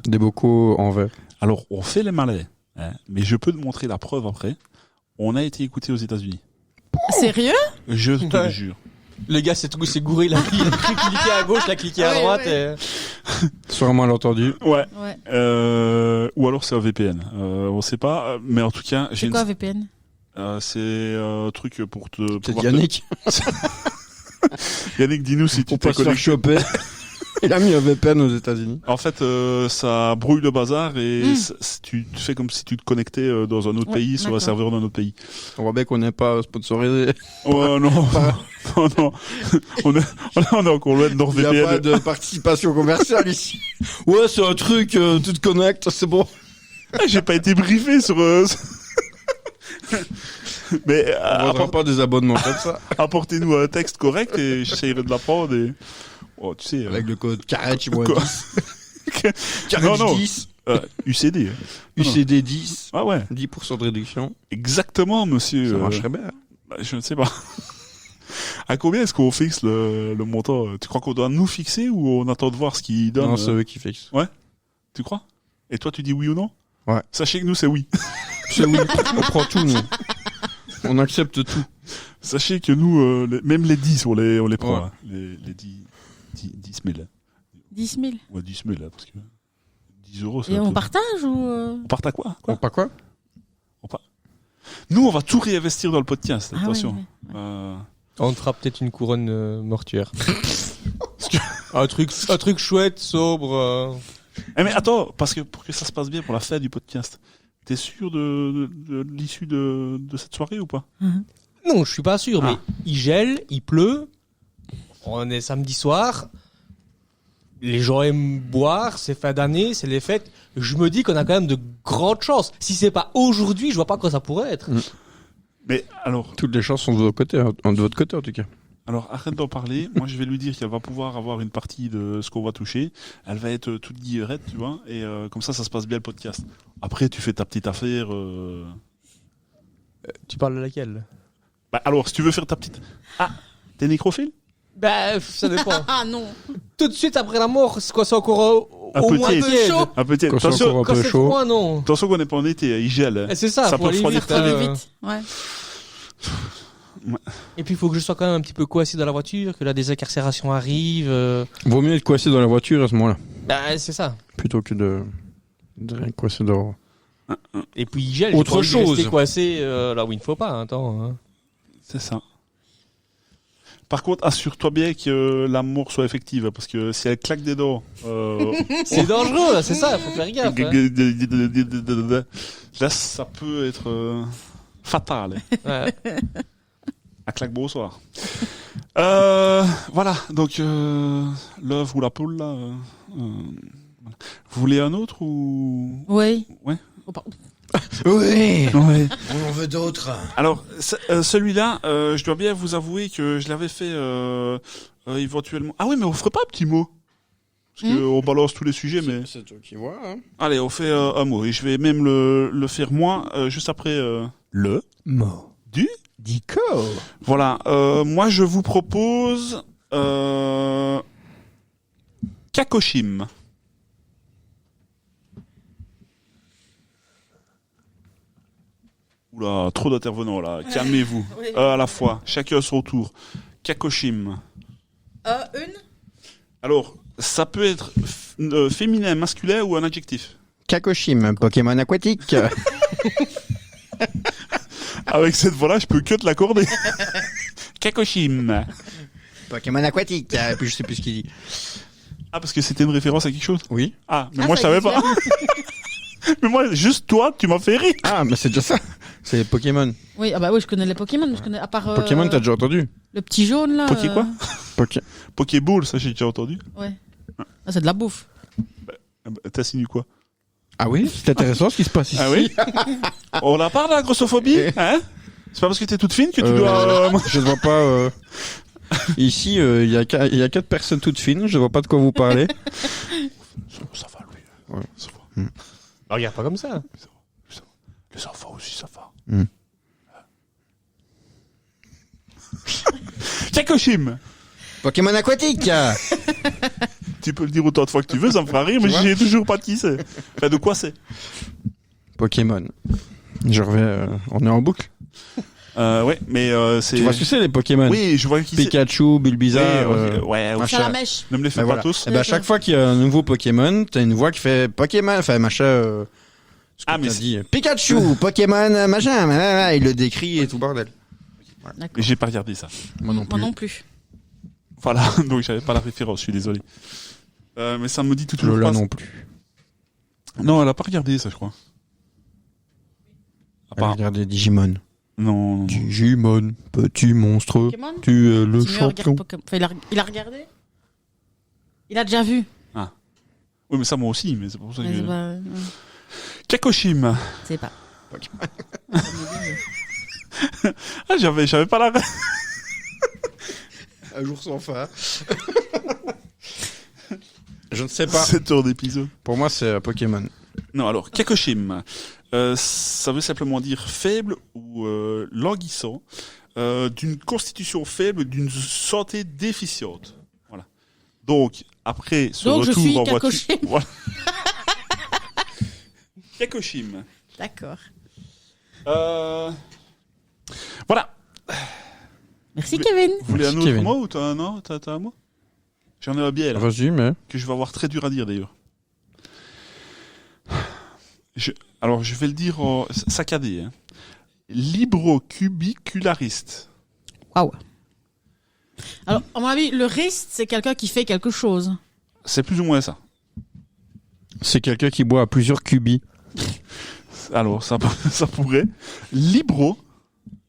des bocaux en verre. Alors, on fait les malais, hein, mais je peux te montrer la preuve après. On a été écouté aux États-Unis. Sérieux? Je te Ouais. le jure. Le gars s'est gouré, il a cliqué à gauche, il a cliqué à Ouais, droite. ouais. Sûrement entendu. Ouais. Ouais. Ou alors c'est un VPN. On sait pas, mais en tout cas, C'est quoi VPN? c'est un truc pour te. Peut-être pouvoir Yannick, Yannick, dis-nous si tu pour t'es pas se faire connecté. choper. Il a mis un VPN aux États-Unis. En fait, ça brouille le bazar et tu fais comme si tu te connectais dans un autre Ouais, pays, sur un d'accord. serveur d'un autre pays. On voit bien qu'on n'est pas sponsorisé. Oh non, non, non. On est encore loin de Il n'y a pas NordVPN. de participation commerciale ici. Ouais, c'est un truc, tu te connectes, c'est bon. J'ai pas été briefé sur. Mais On vendra pas des abonnements comme ça. apportez-nous un texte correct et j'essayerai de l'apprendre. Et... Oh, tu sais. Avec le code Carrech moins Quoi 10. Non, Carrech non. 10. UCD. hein. UCD 10. Ah ouais, 10% de réduction. exactement, monsieur. Ça marcherait bien. Bah, je ne sais pas. À combien est-ce qu'on fixe le montant? Tu crois qu'on doit nous fixer ou on attend de voir ce qu'ils donnent? Non, c'est eux qui fixent. Tu crois? Et toi, tu dis oui ou non? Ouais. Sachez que nous, c'est oui. C'est oui, on prend tout, nous. On accepte tout. Sachez que nous, même les 10, on les prend. Ouais. Hein. Les 10 000. 10 000. Ouais, 10 000, là, parce que 10 euros, c'est Et un on peu- partage ou On part à quoi? Pas quoi? Nous, on va tout réinvestir dans le podcast, Ah attention. ouais, On te fera peut-être une couronne mortuaire. un truc chouette, sobre. Eh, mais attends, parce que pour que ça se passe bien pour la fête du podcast, t'es sûr de l'issue de cette soirée ou pas? Non, je suis pas sûr, Ah. mais il gèle, il pleut. On est samedi soir. Les gens aiment boire, c'est fin d'année, c'est les fêtes. Je me dis qu'on a quand même de grandes chances. Si c'est pas aujourd'hui, je vois pas quoi ça pourrait être. Mais alors, Toutes les chances sont de votre côté, hein. De votre côté en tout cas. arrête d'en parler. Moi, je vais lui dire qu'elle va pouvoir avoir une partie de ce qu'on va toucher. Elle va être toute guillerette, tu vois. Et comme ça se passe bien le podcast. Après, tu fais ta petite affaire. Tu parles de laquelle? Bah, alors, si tu veux faire ta petite... Ah, t'es nécrophile? Bah, ça dépend. Ah non. Tout de suite après la mort, c'est quoi, c'est encore Un au peu moins tiède. tiède. chaud. Un peu tiède. Quand c'est Attention, encore un Quand peu c'est chaud. froid, non. attention qu'on n'est pas en été, il gèle. hein. Eh, c'est ça, Ça faut peut aller refroidir vite. très Aller vite. Ouais. Et puis il faut que je sois quand même un petit peu coincé dans la voiture, que la désincarcération arrive. Vaut mieux être coincé dans la voiture à ce moment-là, Bah, c'est ça. plutôt que de rien coincé dehors. Et puis il gèle. Autre j'ai pas envie de chose. rester coincé là où il ne faut pas. Attends. Hein. C'est ça. Par contre, assure-toi bien que la mort soit effective, parce que si elle claque des dents, C'est dangereux, là, c'est ça. Faut faire gaffe. Hein. là, ça peut être fatal. Hein. Ouais. À claque bonsoir. Voilà, donc l'œuvre ou la poule, là. Vous voulez un autre ou... Oui. Ouais. Oh, pardon. Oui, Ouais. on en veut d'autres. Alors, celui-là, je dois bien vous avouer que je l'avais fait éventuellement. Ah oui, mais on ferait pas un petit mot. Parce qu'on balance tous les sujets, mais... C'est toi qui vois. Hein. Allez, on fait un mot. Et je vais même le faire moi, juste après le... Mot. Du... Dico. Voilà, moi je vous propose... Kakoshim. Oula, trop d'intervenants là. Calmez-vous. Oui. À la fois, chacun son tour. Kakoshim. Une. Alors, ça peut être féminin, masculin ou un adjectif. Kakoshim, Pokémon aquatique. Avec cette voix-là, je peux que te l'accorder. Kakoshim. Pokémon aquatique. Et puis je sais plus ce qu'il dit. Ah, parce que c'était une référence à quelque chose. Oui. Ah, mais moi je savais pas. Mais moi, juste toi, tu m'as fait rire. Ah, mais c'est déjà ça. C'est les Pokémon. Oui, ah bah oui, je connais les Pokémon. Je connais à part Pokémon, t'as déjà entendu? le petit jaune là. Poké quoi Poké. Pokéball, ça j'ai déjà entendu. Ouais. Ah, c'est de la bouffe. T'insinues quoi? Ah oui, c'est intéressant ce qui se passe ici. Ah oui. On la parle de la grossophobie, hein? C'est pas parce que t'es toute fine que tu dois... Je ne vois pas. Ici, il y a 4 personnes toutes fines. Je ne vois pas de quoi vous parlez. Ça va, lui. Ouais. Ça va. Alors, regarde pas comme ça. Les enfants aussi, ça va. Kakoshim. Pokémon aquatique. Tu peux le dire autant de fois que tu veux, ça me fera rire, mais j'ai toujours pas de qui c'est. Enfin, de quoi c'est? Pokémon. Je reviens. On est en boucle. Ouais, mais c'est... Tu vois ce que c'est les Pokémon? Oui, je vois qui c'est. Pikachu, Bulbizarre. Ouais, C'est à la mèche. ne me les fais Ben pas voilà. tous. Eh ben, à chaque fois qu'il y a un nouveau Pokémon, t'as une voix qui fait Pokémon, enfin machin. Ce que Ah, mais t'as c'est- dit Pikachu, Pokémon, machin, il le décrit et tout bordel. Mais j'ai pas regardé ça. Moi non plus. Moi non plus. Voilà, donc j'avais pas la référence, je suis désolé. Mais ça me dit toujours Lola pas... non plus. Non, elle a pas regardé ça, je crois. À part... Regardez Digimon. Non. Digimon, petit monstre, Pokémon tu es le Timur regarde champion. Pokémon. Enfin, il a regardé. Il a déjà vu. Oui, mais ça, moi aussi, mais c'est pour ça Mais c'est que... pas. Kakoshim. C'est pas. Ah, j'avais pas la... Un jour sans fin. Je ne sais pas. 7 heures d'épisode. Pour moi, c'est Pokémon. Non, alors, Kakoshim. Ça veut simplement dire faible ou languissant, d'une constitution faible, d'une santé déficiente. Voilà. Donc, après ce Donc, je retour suis en voiture... Kakoshim. Voilà. Kakoshim. D'accord. Voilà. Merci Kevin. Vous voulez Merci, un autre Kevin. mot ou t'as un nom? T'as un mot? J'en ai un bien, là, Résume. que je vais avoir très dur à dire, d'ailleurs. Alors, je vais le dire en saccadé. Hein. Librocubiculariste. Waouh. Alors, à mon avis, le riste, c'est quelqu'un qui fait quelque chose. C'est plus ou moins ça. C'est quelqu'un qui boit à plusieurs cubis. Alors, ça pourrait. Libre.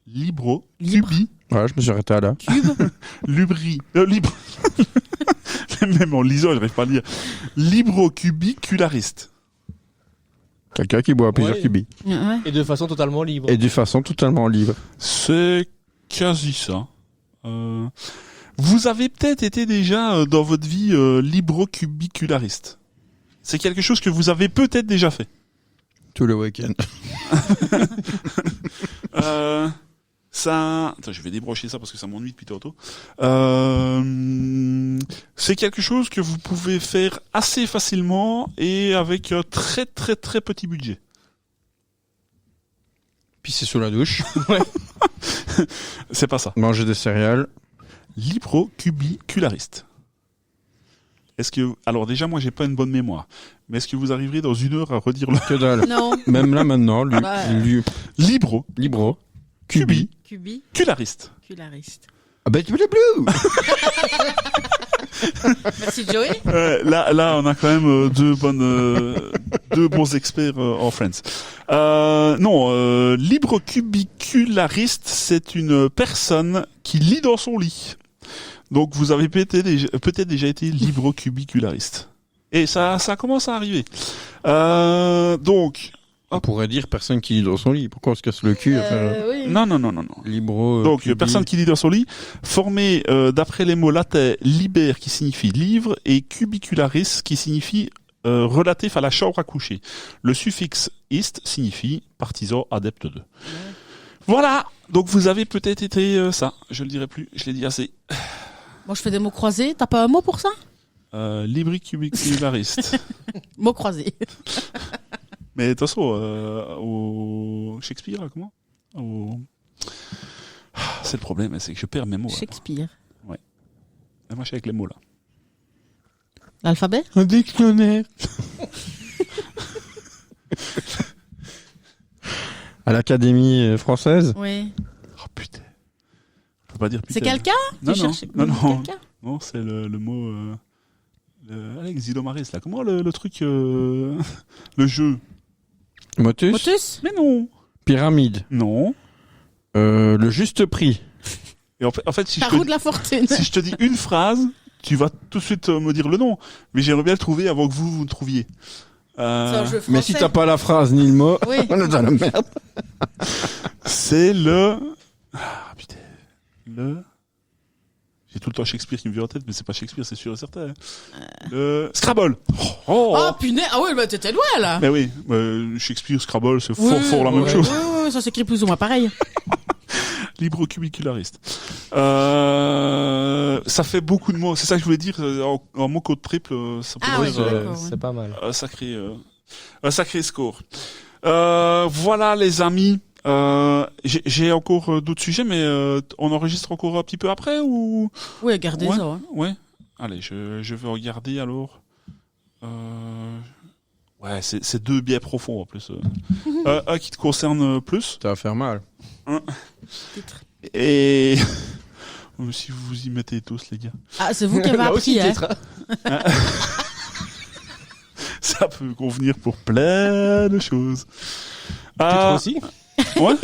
Cubi. Voilà, je me suis arrêté à là. Cube. Libre. Même en lisant, je n'arrive pas à lire. Librocubiculariste. Quelqu'un qui boit à plusieurs Ouais. cubis. Ouais. Et de façon totalement libre. Et de façon totalement libre. C'est quasi ça. Vous avez peut-être été déjà dans votre vie librocubiculariste. C'est quelque chose que vous avez peut-être déjà fait. Tout le week-end. Ça, attends, je vais débrancher ça parce que ça m'ennuie depuis tantôt. C'est quelque chose que vous pouvez faire assez facilement et avec un très très très petit budget. Pisser sous la douche. C'est pas ça. Manger des céréales. Librocubiculariste. Est-ce que, alors déjà, moi, j'ai pas une bonne mémoire. Mais est-ce que vous arriverez dans 1 heure à redire le Que dalle. Non. Même là, maintenant, libro libro. cubi Cubi. culariste? Culariste. Ah ben, tu veux les blue. Merci Joey. Là, on a quand même deux bons experts en Friends. Non, librocubiculariste, c'est une personne qui lit dans son lit. Donc, vous avez peut-être déjà été librocubiculariste. Et ça commence à arriver. Donc, On pourrait dire personne qui lit dans son lit. Pourquoi on se casse le cul à faire Oui. non. libro. Donc, cubi. personne qui lit dans son lit, formé d'après les mots latins liber qui signifie livre et cubicularis qui signifie relatif à la chambre à coucher. Le suffixe ist signifie partisan, adepte de. Voilà. Donc, vous avez peut-être été ça. Je le dirai plus. Je l'ai dit assez. Moi, je fais des mots croisés. T'as pas un mot pour ça? Libricubiculariste. Mots croisés. Mais de toute façon, au Shakespeare, là, comment c'est le problème, c'est que je perds mes mots. Shakespeare. Là. Moi, je suis avec les mots, là. L'alphabet? Un dictionnaire. À l'Académie française. Oui. Oh putain. Je peux pas dire putain. C'est quelqu'un? Non, Tu non, cherches non, non. quelqu'un? Non, c'est le mot... Alex Zidomaris, là. Comment le truc... le jeu? Motus. Motus? Mais non. Pyramide. Non. Le juste prix. Et en fait si, La roue de la fortune. si je te dis une phrase, tu vas tout de suite me dire le nom. Mais j'aimerais bien le trouver avant que vous le trouviez. C'est un jeu Mais si français. t'as pas la phrase ni le mot, Oui. on est dans la merde. C'est le... Ah, putain. J'ai tout le temps Shakespeare qui me vient en tête, mais c'est pas Shakespeare, c'est sûr et certain. Le Scrabble. Oh punaise, ah oui, bah t'étais loin là. Mais oui, Shakespeare, Scrabble, c'est Oui, fort la même chose. Oui, ça s'écrit plus ou moins pareil. Librocubiculariste. Ça fait beaucoup de mots. C'est ça que je voulais dire. En mot code triple, ça peut Ah oui, dire d'accord, c'est pas mal. un sacré score. Voilà les amis. J'ai encore d'autres sujets, mais on enregistre encore un petit peu après ou? Oui, gardez Ouais. ça. Hein. Ouais. Allez, je vais regarder alors. Ouais, c'est 2 biais profonds en plus. Un qui te concerne plus. Ça va faire mal. Titre. Et si vous vous y mettez tous, les gars, Ah, c'est vous qui avez Là aussi, appris, hein. titre. ça peut convenir pour plein de choses. Titre aussi. Ouais.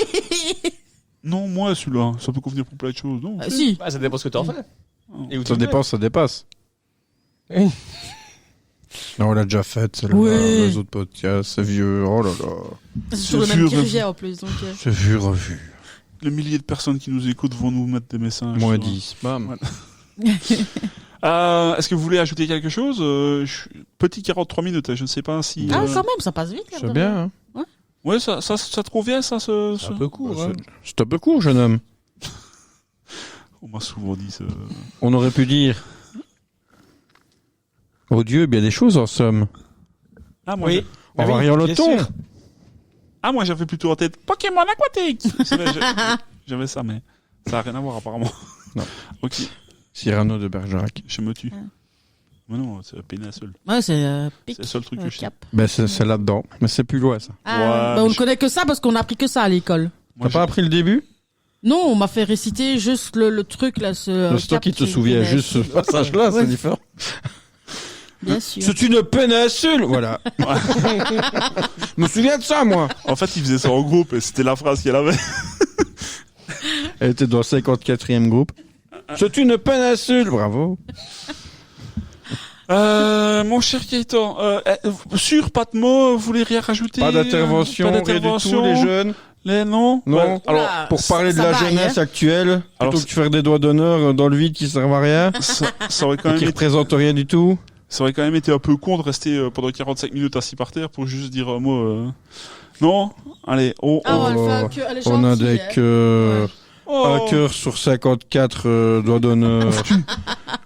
Non, moi celui-là, ça peut convenir pour plein de choses. Non. Si. Bah, ça dépend ce que t'en fais. Et où tu Ça le mets. dépasse, ça dépasse. Oui. Non, on l'a déjà fait, celle-là. Oui. Les autres podcasts, c'est vieux. Oh là là. C'est sur le C'est même sûr, sujet en plus. Donc, C'est vu, revu. Les milliers de personnes qui nous écoutent vont nous mettre des messages. Moins sur- 10. Bam. Ouais. Est-ce que vous voulez ajouter quelque chose Petit 43 minutes, je ne sais pas si... Ah, quand même, ça passe vite. l'air C'est de bien, rien. hein. Ouais, ça te convient, ça C'est un peu court. Hein. C'est un peu court, jeune homme. On m'a souvent dit ça. On aurait pu dire. Oh Dieu, bien des choses en somme. Ah, moi, Oui. On Ah va oui, rire le bien ton. sûr. moi j'avais plutôt en tête Pokémon aquatique. C'est vrai, j'avais ça, mais ça n'a rien à voir apparemment. Non. Ok, Cyrano de Bergerac. je me tue. Mais non, c'est péninsule. Ouais, c'est pic. C'est le seul truc que je sais. Cap. Ben, c'est là-dedans. Mais c'est plus loin, ça. Ah, Ouais, bah, mais on ne je- connaît que ça parce qu'on a appris que ça à l'école. Moi, T'as pas appris le début? Non, on m'a fait réciter juste le truc là. C'est toi qui te souviens juste ce passage-là, Ouais. c'est différent. Bien sûr. C'est une péninsule! Voilà. Je me souviens de ça, moi. En fait, il faisait ça en groupe et c'était la phrase qu'elle avait. Elle était dans le 54e groupe. C'est une péninsule! Bravo. Mon cher Gaëtan, sûr, pas de mots, vous voulez rien rajouter? Pas d'intervention, Pas rien du tout, d'intervention. les jeunes. Les noms? Non. Ouais, alors, Oula, Pour parler de ça la vaille, jeunesse hein. actuelle, Alors, plutôt que de faire des doigts d'honneur dans le vide qui servent à rien, ça aurait quand et même qui été, représentent rien du tout. ça aurait quand même été un peu con de rester pendant 45 minutes assis par terre pour juste dire un mot. Non? Allez, Ah, Oh. elle fait un cœur, elle est On a gentille, des hein. que oh. un cœur sur 54 doigts d'honneur.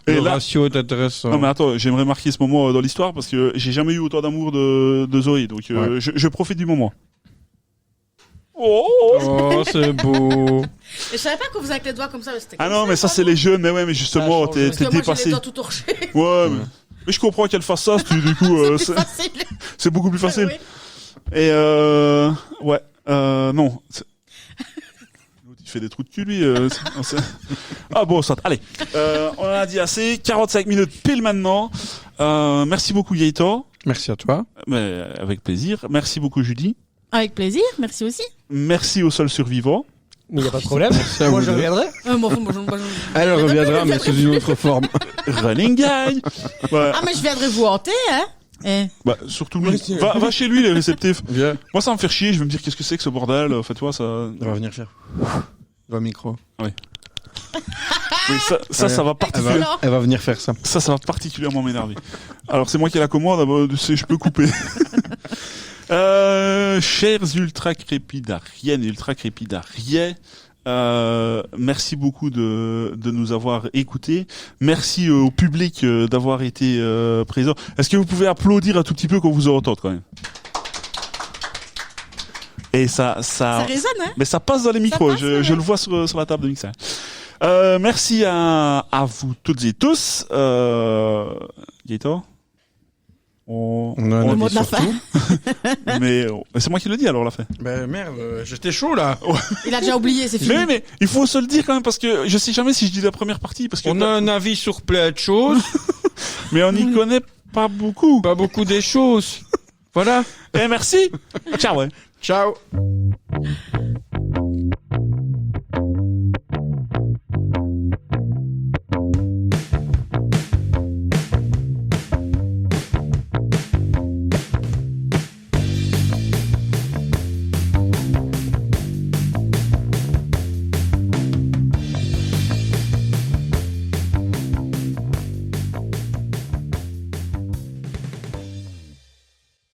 Et Le là, ratio est intéressant. non mais attends, j'aimerais marquer ce moment dans l'histoire parce que j'ai jamais eu autant d'amour de Zoé, donc Ouais. je profite du moment. Oh, c'est beau. Et je savais pas qu'on faisait avec les doigts comme ça. Mais c'était Ah comme non, mais ça, c'est les jeunes. Mais ouais, mais justement, Ça a changé. t'es Parce que moi, j'ai les dépassé. doigts tout torchés. Ouais, mais je comprends qu'elle fasse ça, du coup, C'est facile. c'est beaucoup plus facile. Oui. Et ouais, non. Il fait des trous de cul, lui. Ah bon, ça. Allez, on en a dit assez. 45 minutes pile maintenant. Merci beaucoup, Gaëtan. Merci à toi. Mais avec plaisir. Merci beaucoup, Judy. Avec plaisir, merci aussi. Merci au seul survivant. Mais il n'y a pas de problème. à Moi, vous je deux. reviendrai. Elle reviendra, mais sous une autre forme. Running guy. Ouais. Ah, mais je viendrai vous hanter, hein. Eh. Bah, surtout lui. Va chez lui, les réceptifs. Viens. Moi, ça va me faire chier. Je vais me dire, qu'est-ce que c'est que ce bordel? Enfin, tu vois, ça. Elle va venir faire. Le micro. Oui, ça va particulièrement. Excellent. Elle va venir faire ça. Ça va particulièrement m'énerver. Alors, c'est moi qui ai la commande, d'abord, je peux couper. Chers ultra crépidariennes et ultra crépidariens, merci beaucoup de nous avoir écoutés. Merci au public d'avoir été présent. Est-ce que vous pouvez applaudir un tout petit peu qu'on vous entende quand même? Et ça résonne, hein. mais ça passe dans les micros. passe, Je ouais. le vois sur la table de mixage. Merci à vous toutes et tous. Gaëtan, On a un Le avis mot de la sur fin. tout. mais c'est moi qui le dis alors la fin. Ben merde, j'étais chaud là. Il a déjà oublié, c'est fini. Mais il faut se le dire quand même parce que je sais jamais si je dis la première partie parce que On a un avis sur plein de choses, mais on n'y connaît pas beaucoup. pas beaucoup des choses. Voilà. Et merci. Ciao. Ouais. Ciao.